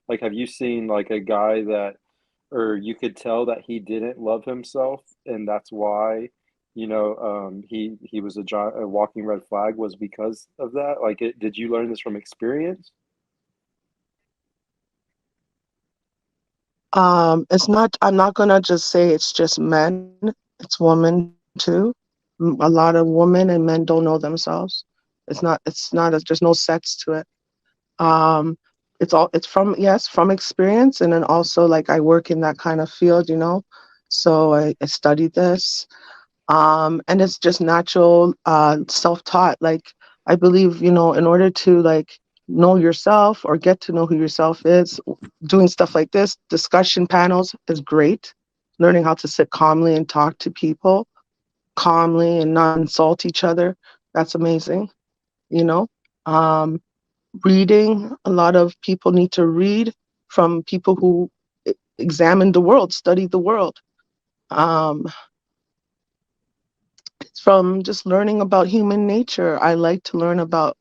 Like, have you seen like a guy that, or you could tell that he didn't love himself, and that's why, he was a walking red flag was because of that? Like, did you learn this from experience? It's not, I'm not gonna just say it's just men, it's women too. A lot of women and men don't know themselves. There's no sex to it. Um, it's from, yes, from experience. And then also like I work in that kind of field, so I studied this. And it's just natural, self-taught. Like I believe, in order to like know yourself or get to know who yourself is, doing stuff like this, discussion panels is great. Learning how to sit calmly and talk to people calmly and not insult each other. That's amazing, you know. Um, Reading, a lot of people need to read from people who examine the world, study the world. Um, it's from just learning about human nature. I like to learn about,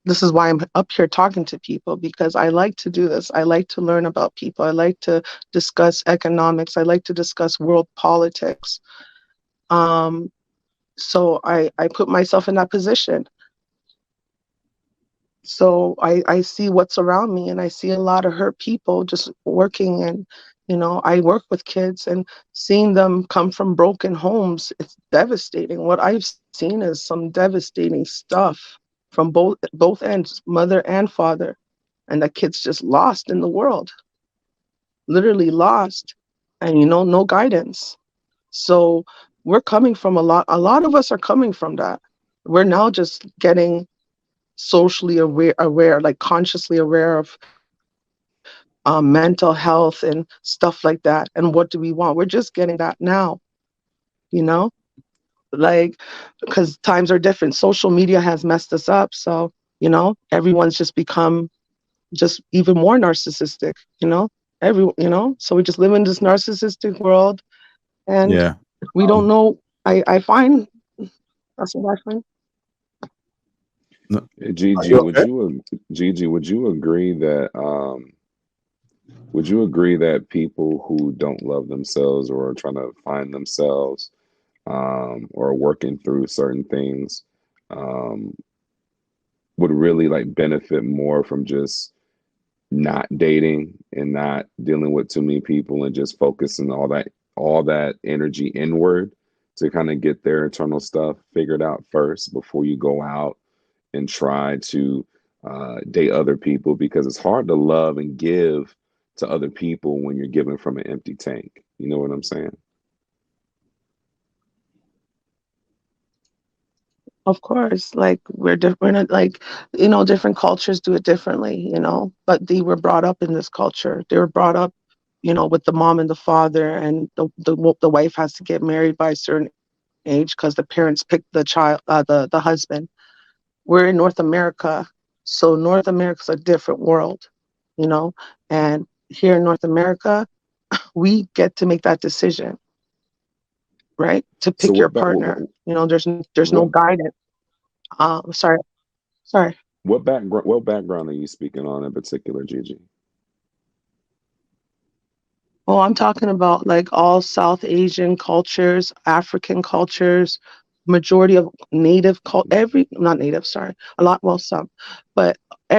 this is why I'm up here talking to people, because I like to do this. I like to learn about people. I like to discuss economics. I like to discuss world politics. Um, so I put myself in that position. So I see what's around me, and I see a lot of hurt people just working. And I work with kids, and seeing them come from broken homes, it's devastating. What I've seen is some devastating stuff from both ends, mother and father, and the kids just lost in the world, literally lost, and no guidance. So we're coming from a lot of us are coming from that. We're now just getting socially aware, like consciously aware of mental health and stuff like that. And what do we want? We're just getting that now, you know, like, because times are different. Social media has messed us up. So, everyone's just become just even more narcissistic, so we just live in this narcissistic world, and Yeah. we don't Um, know. I find that's what I find. no, are Gigi, you okay? Gigi, would you agree that people who don't love themselves or are trying to find themselves, or working through certain things, um, would really like benefit more from just not dating and not dealing with too many people and just focusing all that energy inward to kind of get their internal stuff figured out first before you go out and try to date other people, because it's hard to love and give to other people when you're giving from an empty tank. You know what I'm saying? Of course, like we're different, like, different cultures do it differently, but they were brought up in this culture. They were brought up, with the mom and the father, and the wife has to get married by a certain age because the parents picked the child, the husband. We're in North America, so North America's a different world, you know, and here in North America, we get to make that decision, right? To So pick your partner. There's no what guidance. Sorry, sorry. what background are you speaking on in particular, Gigi? Oh, I'm talking about like all South Asian cultures, African cultures, majority of every, not native, sorry, a lot, well, some, but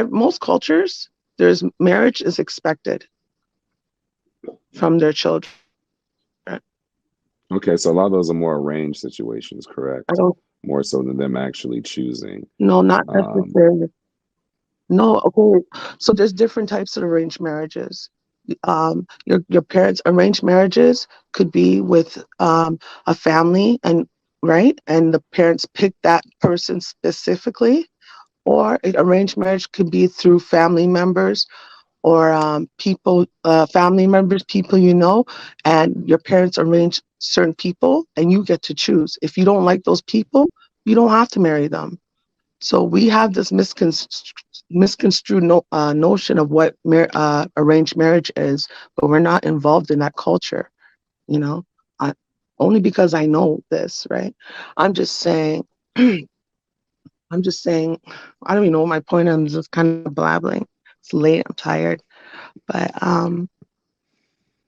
most cultures, there's marriage is expected from their children. Okay, so a lot of those are more arranged situations, I correct? don't, More so than them actually choosing. no, not Um, necessarily. No, okay. So there's different types of arranged marriages. Your parents' arranged marriages could be with a family, and right, and the parents pick that person specifically, or an arranged marriage could be through family members, or people, family members, people and your parents arrange certain people, and you get to choose. If you don't like those people, you don't have to marry them. So we have this misconstrued notion of what arranged marriage is, but we're not involved in that culture, you know. I, Only because I know this, right? I'm just saying. I'm just saying. I don't even know what my point is. I'm just kind of blabbling. It's late. I'm tired. But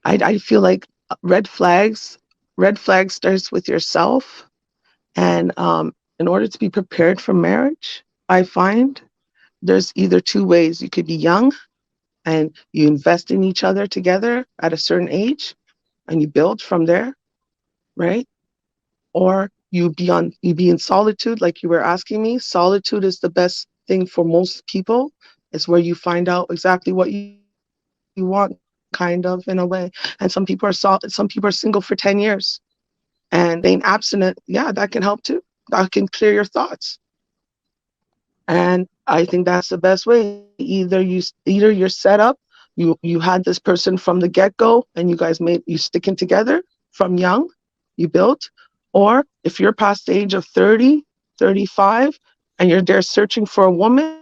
I feel like red flags, red flag starts with yourself. And in order to be prepared for marriage, I find there's either two ways. You could be young and you invest in each other together at a certain age and you build from there, right? Or you be in solitude, like you were asking me. Solitude is the best thing for most people. It's where you find out exactly what you want, kind of in a way. And some people are single for 10 years and staying abstinent. Yeah, that can help too. That can clear your thoughts. And I think that's the best way. Either you're set up, you had this person from the get-go and you guys made you sticking together from young, you built, or if you're past the age of 30, 35, and you're there searching for a woman,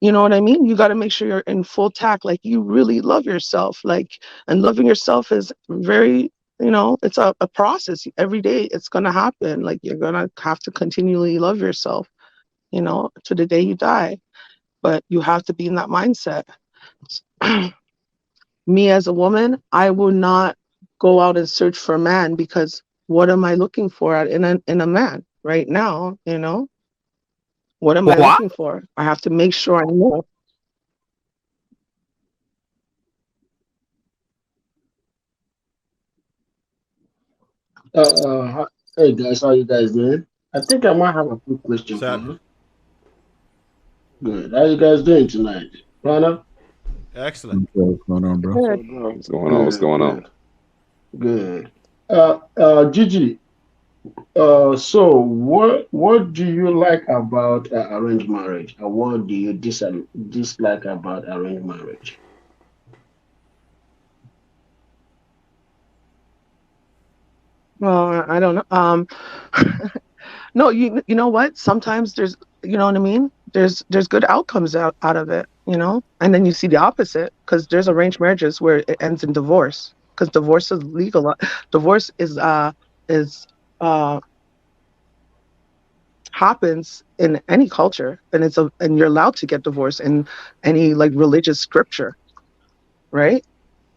you know what I mean? You got to make sure you're in full tact, like you really love yourself, like, and loving yourself is very, it's a process. Every day it's going to happen. Like you're going to have to continually love yourself, to the day you die. But you have to be in that mindset. Me as a woman, I will not go out and search for a man because what am I looking for in a man right now? What am I What? looking for? I have to make sure I know. Hey guys, how you guys doing? I think I might have a quick question for So you. Good. How you guys doing tonight? Rana? excellent. What's going on, bro? What's Good. up, bro? What's going on? What's Good, going on? good, good. Gigi, so what do you like about arranged marriage, and what do you dislike about arranged marriage? Well, I don't know. No, you know what? Sometimes there's, you know what I mean? There's good outcomes out of it. And then you see the opposite because there's arranged marriages where it ends in divorce because divorce is legal. Divorce is uh happens in any culture, and and you're allowed to get divorced in any like religious scripture, right?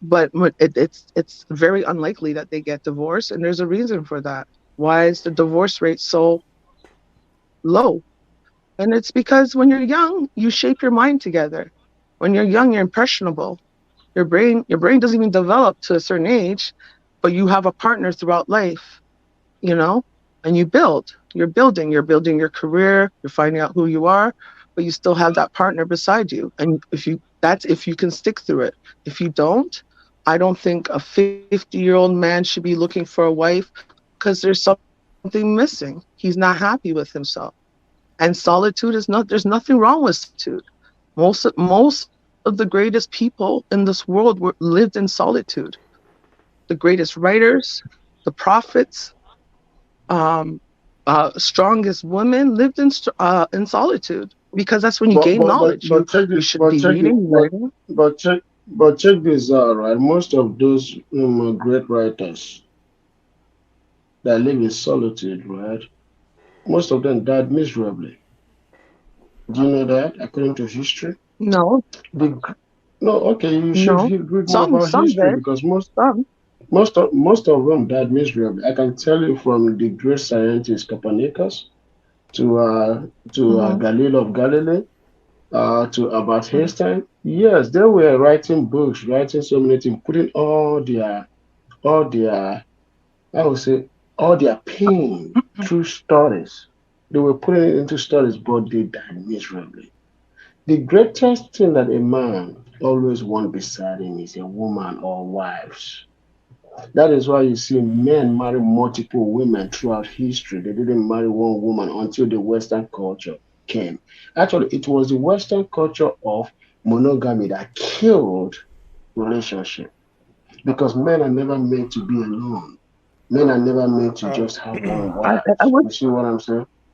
But it's very unlikely that they get divorced, and there's a reason for that. Why is the divorce rate so low? And it's because when you're young, you shape your mind together. When you're young, you're impressionable. Your brain doesn't even develop to a certain age, but you have a partner throughout life, you know, and you build. You're building your career, you're finding out who you are, but you still have that partner beside you. And if you can stick through it. If you don't, I don't think a 50-year-old man should be looking for a wife because there's something missing. He's not happy with himself. And solitude is not, there's nothing wrong with solitude. Most of the greatest people in this world lived in solitude. The greatest writers, the prophets, um, strongest women lived in solitude because that's when you But gain but but knowledge. but check You this. should But be check it. reading, writing. But check this out, right? Most of those great writers that live in solitude, right? Most of them died miserably. Do you know that, according to history? No, The, no, okay, you should no. read more about Some history did. because Some. most of them died miserably. I can tell you from the great scientist Copernicus to Hmm. Galileo of Galilee to about Hmm. Einstein. Yes, they were writing books, writing so many things, putting all their I would say all their pain through stories. They were putting it into stories, but they died miserably. The greatest thing that a man always wants beside him is a woman or wives. That is why you see men marry multiple women throughout history. They didn't marry one woman until the Western culture came. Actually, it was the Western culture of monogamy that killed relationship because men are never meant to be alone. Men are never meant to Uh, just have one I wife. would You see what I'm saying?